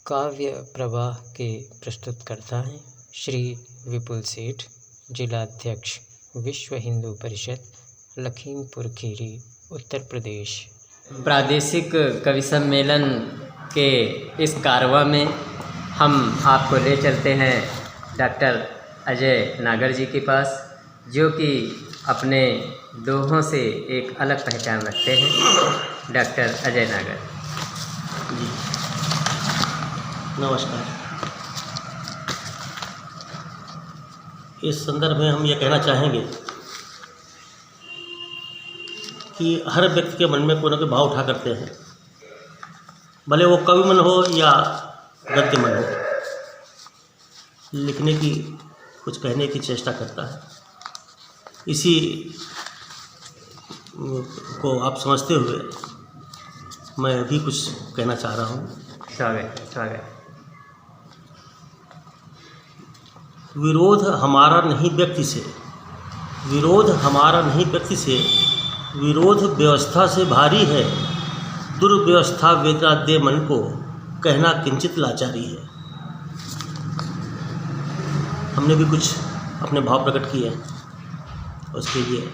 काव्य प्रवाह के प्रस्तुतकर्ता हैं श्री विपुल सेठ, जिलाध्यक्ष विश्व हिंदू परिषद, लखीमपुर खीरी, उत्तर प्रदेश। प्रादेशिक कवि सम्मेलन के इस कारवां में हम आपको ले चलते हैं डॉक्टर अजय नागर जी के पास, जो कि अपने दोहों से एक अलग पहचान रखते हैं। डॉक्टर अजय नागर जी नमस्कार। इस संदर्भ में हम ये कहना चाहेंगे कि हर व्यक्ति के मन में कोई ना कोई भाव उठा करते हैं, भले वो कवि मन हो या गद्य मन हो, लिखने की कुछ कहने की चेष्टा करता है। इसी को आप समझते हुए मैं भी कुछ कहना चाह रहा हूँ। स्वागत। विरोध हमारा नहीं व्यक्ति से, विरोध हमारा नहीं व्यक्ति से, विरोध व्यवस्था से भारी है। दुर्व्यवस्था वेदना दे मन को, कहना किंचित लाचारी है। हमने भी कुछ अपने भाव प्रकट किए हैं, उसके लिए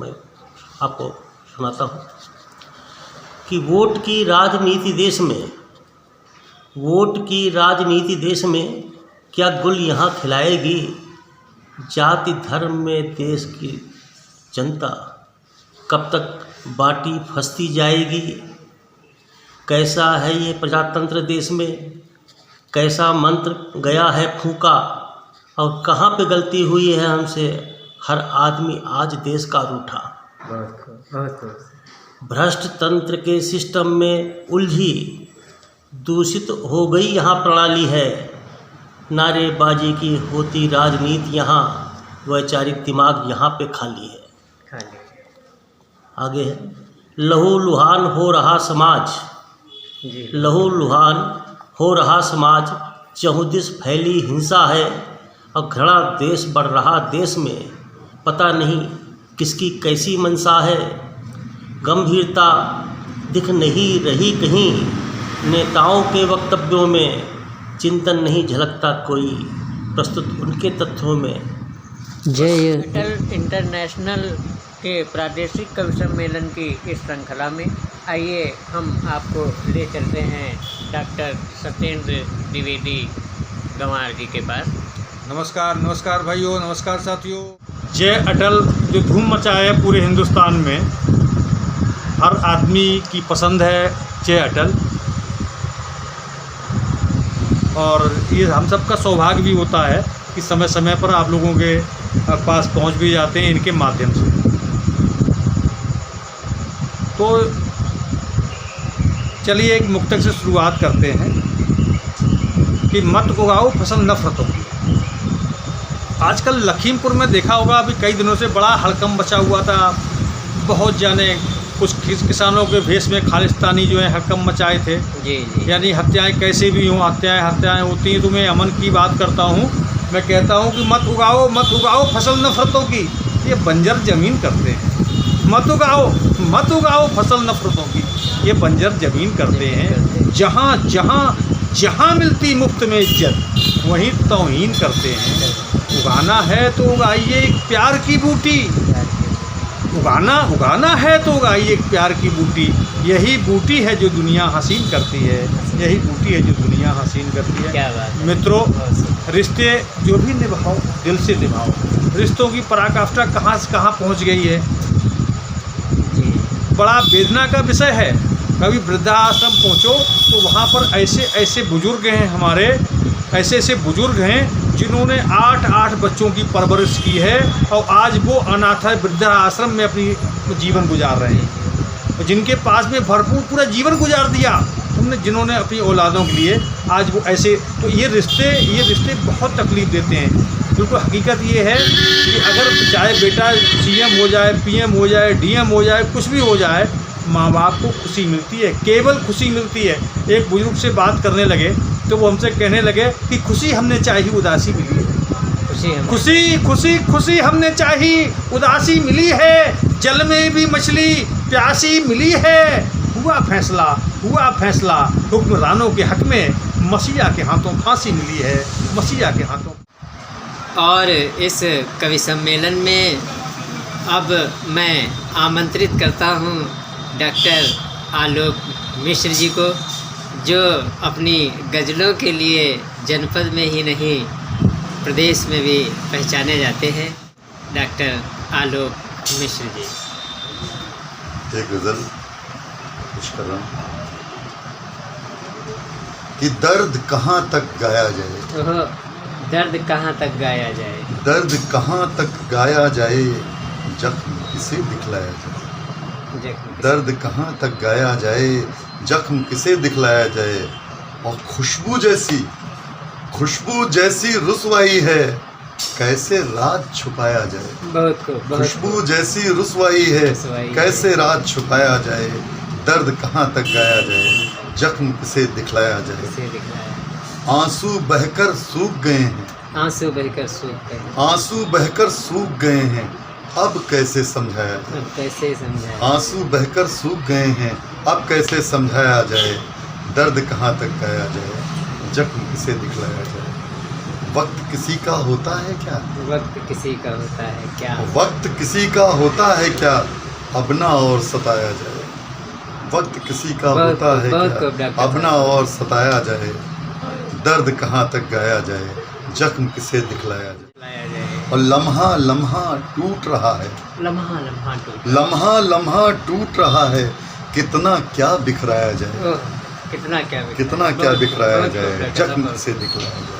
मैं आपको सुनाता हूँ कि वोट की राजनीति देश में, वोट की राजनीति देश में क्या गुल यहाँ खिलाएगी। जाति धर्म में देश की जनता कब तक बाटी फंसती जाएगी। कैसा है ये प्रजातंत्र देश में, कैसा मंत्र गया है फूका, और कहाँ पे गलती हुई है हमसे, हर आदमी आज देश का रूठा। भ्रष्ट तंत्र के सिस्टम में उलझी, दूषित हो गई यहाँ प्रणाली है। नारेबाजी की होती राजनीति यहाँ, वैचारिक दिमाग यहाँ पे खाली है। आगे है, लहू लुहान हो रहा समाज, लहू लुहान हो रहा समाज, चहुदिस फैली हिंसा है। और घृणा देश बढ़ रहा देश में, पता नहीं किसकी कैसी मंशा है। गंभीरता दिख नहीं रही कहीं, नेताओं के वक्तव्यों में चिंतन नहीं झलकता कोई, प्रस्तुत उनके तथ्यों में। जय अटल इंटरनेशनल के प्रादेशिक कवि सम्मेलन की इस श्रृंखला में आइए हम आपको ले चलते हैं डॉक्टर सत्येंद्र द्विवेदी गंवार जी के पास। नमस्कार भाइयों, नमस्कार साथियों। जय अटल जो धूम मचाया है पूरे हिंदुस्तान में, हर आदमी की पसंद है जय अटल, और ये हम सब का सौभाग्य भी होता है कि समय समय पर आप लोगों के पास पहुंच भी जाते हैं इनके माध्यम से। तो चलिए एक मुक्तक से शुरुआत करते हैं कि मत उगाओ फसल नफरतों की। आजकल लखीमपुर में देखा होगा, अभी कई दिनों से बड़ा हड़कंप मचा हुआ था। बहुत जाने कुछ किसानों के भेष में खालिस्तानी जो है हड़कंप मचाए थे। जी। यानी हत्याएं कैसे भी हों, हत्याएं होती हैं। तो मैं अमन की बात करता हूँ, मैं कहता हूँ कि मत उगाओ फसल नफरतों की, ये बंजर ज़मीन करते हैं। मत उगाओ फसल नफरतों की, ये बंजर ज़मीन करते हैं। जहाँ मिलती मुफ्त में इज्जत, वहीं तौहीन करते हैं। उगाना है तो उगाइए एक प्यार की बूटी, उगाना है तो उगाइए एक प्यार की बूटी। यही बूटी है जो दुनिया हसीन करती है, यही बूटी है जो दुनिया हसीन करती है। क्या बात है। मित्रों, रिश्ते जो भी निभाओ दिल से निभाओ। रिश्तों की पराकाष्ठा कहाँ से कहाँ पहुँच गई है, बड़ा वेदना का विषय है। कभी वृद्धाश्रम पहुँचो तो वहाँ पर ऐसे बुजुर्ग हैं हमारे, ऐसे बुजुर्ग हैं जिन्होंने 8 बच्चों की परवरिश की है, और आज वो अनाथ वृद्धाश्रम में अपनी जीवन गुजार रहे हैं। जिनके पास में भरपूर पूरा जीवन गुजार दिया उन्होंने, जिन्होंने अपनी औलादों के लिए, आज वो ऐसे। तो ये रिश्ते बहुत तकलीफ़ देते हैं। बिल्कुल हकीकत ये है कि अगर चाहे बेटा CM हो जाए, PM हो जाए, DM हो जाए, कुछ भी हो जाए, माँ बाप को खुशी मिलती है, केवल खुशी मिलती है। एक बुजुर्ग से बात करने लगे तो वो हमसे कहने लगे कि खुशी हमने चाही, उदासी मिली है। खुशी हमने चाही, उदासी मिली है। जल में भी मछली प्यासी मिली है। हुआ हुआ फैसला हुक्मरानों के हक में, मसीहा के हाथों फांसी मिली है, मसीहा के हाथों। और इस कवि सम्मेलन में अब मैं आमंत्रित करता हूँ डॉक्टर आलोक मिश्र जी को, जो अपनी गज़लों के लिए जनपद में ही नहीं प्रदेश में भी पहचाने जाते हैं। डॉक्टर आलोक मिश्र जी। एक गज़ल पेश कर रहा हूँ कि दर्द कहाँ तक गाया जाए। ओहो, दर्द कहाँ तक गाया जाए। दर्द कहाँ तक गाया जाए, जख्म किसे दिखलाया जाए। दर्द कहाँ तक गाया जाए, जख्म किसे दिखलाया जाए। और खुशबू जैसी रुसवाई है, कैसे राज छुपाया जाए। खुशबू जैसी रुसवाई है, कैसे राज छुपाया जाए। दर्द कहाँ तक गाया जाए, जख्म किसे दिखलाया जाए। आंसू बहकर सूख गए हैं, आंसू बहकर सूख गए, आंसू बहकर सूख गए हैं, अब कैसे समझाया जाए। कैसे समझाया। आंसू बहकर सूख गए हैं, अब कैसे समझाया जाए। दर्द कहाँ तक गाया जाए, जख्म किसे दिखलाया जाए। वक्त किसी का होता है क्या, वक्त किसी का होता है क्या। वक्त किसी का होता है क्या, अब ना और सताया जाए। वक्त किसी का होता है क्या, अब ना और सताया जाए। दर्द कहाँ तक गाया जाए, जख्म किसे दिखलाया जाए। और लम्हा लम्हा टूट रहा है, लम्हा लम्हा टूट, लम्हा लम्हा टूट रहा है, कितना क्या बिखराया जाए। कितना क्या बिखराया जाए, जख्म किसे दिखलाया जाए।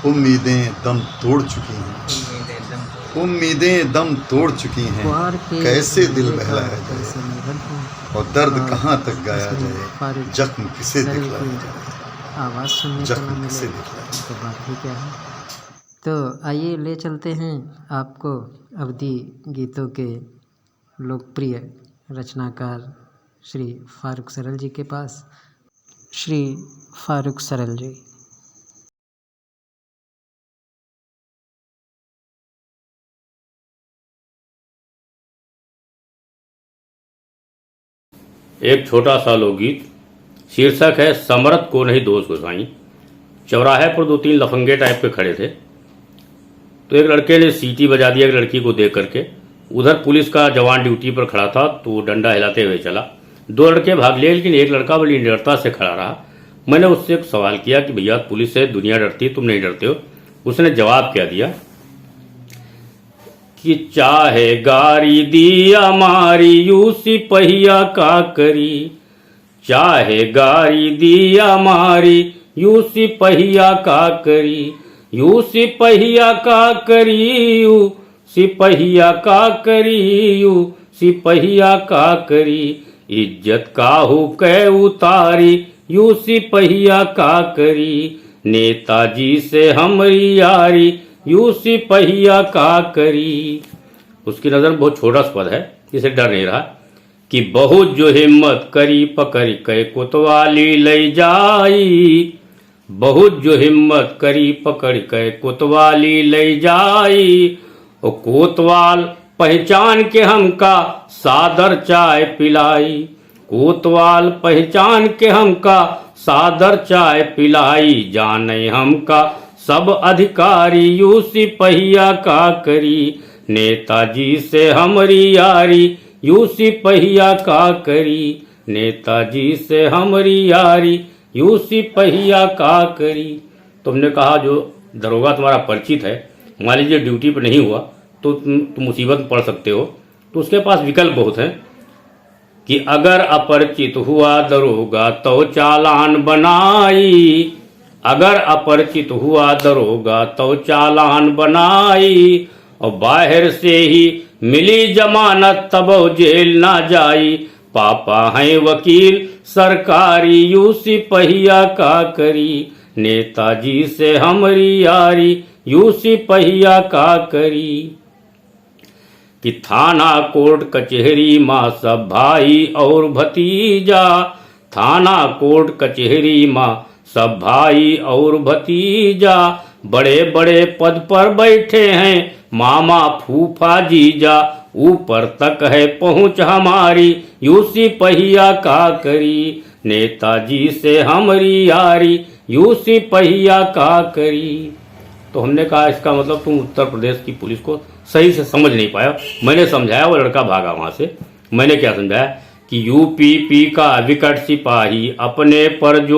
उम्मीदें दम तोड़ चुकी हैं, उम्मीदें दम तोड़ चुकी हैं, कैसे दिल बहलाया जाए। और दर्द कहाँ तक गाया जाए, जख्म किसे दिखलाया जाए। आवाज़ सुनने को ना मिले तो बात ही क्या है। तो आइए ले चलते हैं आपको अवधी गीतों के लोकप्रिय रचनाकार श्री फारूक सरल जी के पास। श्री फारूक सरल जी। एक छोटा सा लोकगीत, शीर्षक है समरत को नहीं दोष गोसाई। चौराहे पर 2-3 लफंगे टाइप के खड़े थे, तो एक लड़के ने सीटी बजा दिया एक लड़की को देख करके। उधर पुलिस का जवान ड्यूटी पर खड़ा था, तो वो डंडा हिलाते हुए चला। 2 लड़के भाग लिए, लेकिन एक लड़का बड़ी निडरता से खड़ा रहा। मैंने उससे एक सवाल किया कि भैया पुलिस से दुनिया डरती, तुम नहीं डरते हो। उसने जवाब क्या दिया कि चाहे गारी दिया मारी, यू सिपहिया का करी। चाहे गारी दिया मारी, यू सिपहिया का करी। यू सिपहिया का करी, यू सिपहिया का करी, यू सिपहिया का करी। इज्जत काहू कै उतारी, यू सिपहिया का करी। नेताजी से हमारी यारी, यू सिपहिया का करी। उसकी नज़र बहुत छोटा सा पद है, इसे डर नहीं रहा कि बहुत जो हिम्मत करी पकड़ के कोतवाली ले जाई। बहुत जो हिम्मत करी पकड़ के कोतवाली ले जाई। और कोतवाल पहचान के हमका सादर चाय पिलाई। कोतवाल पहचान के हमका सादर चाय पिलाई। जाने हमका सब अधिकारी, यू सिपहिया का करी। नेताजी से हमारी यारी, यू सिपहिया का करी। नेताजी से हमारी यारी, यू सिपहिया का करी। तुमने कहा जो दरोगा तुम्हारा परिचित है, मान लीजिए ड्यूटी पर नहीं हुआ तो तुम मुसीबत में पड़ सकते हो, तो उसके पास विकल्प बहुत हैं कि अगर अपरिचित हुआ दरोगा तो चालान बनाई। अगर अपरिचित हुआ दरोगा तो चालान बनाई। और बाहर से ही मिली जमानत तब जेल ना जाई। पापा हैं वकील सरकारी, यू सिपहिया का करी। नेताजी से हमारी यारी, यू सिपहिया का करी। कि थाना कोर्ट कचहरी माँ सब भाई और भतीजा। थाना कोर्ट कचहरी माँ सब भाई और भतीजा। बड़े बड़े पद पर बैठे हैं मामा फूफा जीजा। ऊपर तक है पहुँच हमारी, यू सिपहिया का करी। नेताजी से हमारी यारी यूं सिपहिया का करी। तो हमने कहा इसका मतलब तुम उत्तर प्रदेश की पुलिस को सही से समझ नहीं पाया। मैंने समझाया, वो लड़का भागा वहाँ से। मैंने क्या समझाया कि यूपीपी का विकट सिपाही अपने पर जो